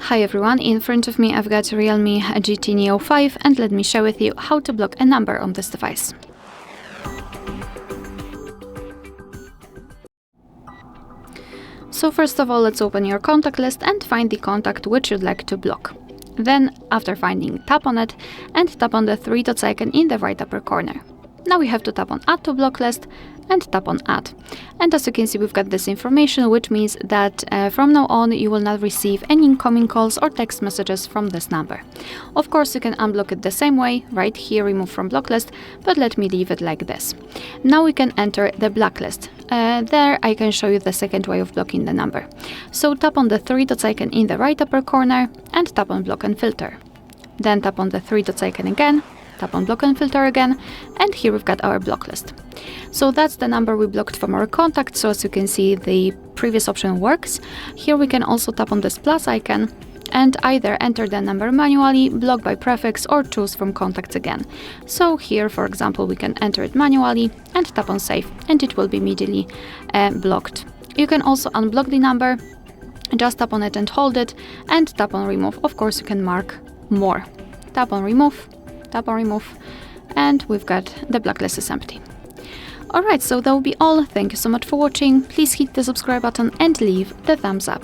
Hi everyone, in front of me I've got REALME GT Neo 5 and let me share with you how to block a number on this device. So first of all, let's open your contact list and find the contact which you'd like to block. Then, after finding, tap on it and tap on the three dots icon in the right upper corner. Now we have to tap on Add to Block List and tap on Add. And as you can see, we've got this information, which means that from now on you will not receive any incoming calls or text messages from this number. Of course, you can unblock it the same way, right here, remove from block list, but let me leave it like this. Now we can enter the blacklist. There I can show you the second way of blocking the number. So tap on the three dots icon in the right upper corner and tap on Block and Filter. Then tap on the three dots icon again, tap on Block and Filter again, and here we've got our block list. So that's the number we blocked from our contact. So as you can see, the previous option works. Here we can also tap on this plus icon and either enter the number manually, block by prefix, or choose from contacts again. So here, for example, we can enter it manually and tap on Save, and it will be immediately blocked. You can also unblock the number. Just tap on it and hold it, and tap on Remove. Of course, you can mark More. Tap on Remove, tap on Remove, and we've got the blacklist is empty. Alright, so that will be all. Thank you so much for watching. Please hit the subscribe button and leave the thumbs up.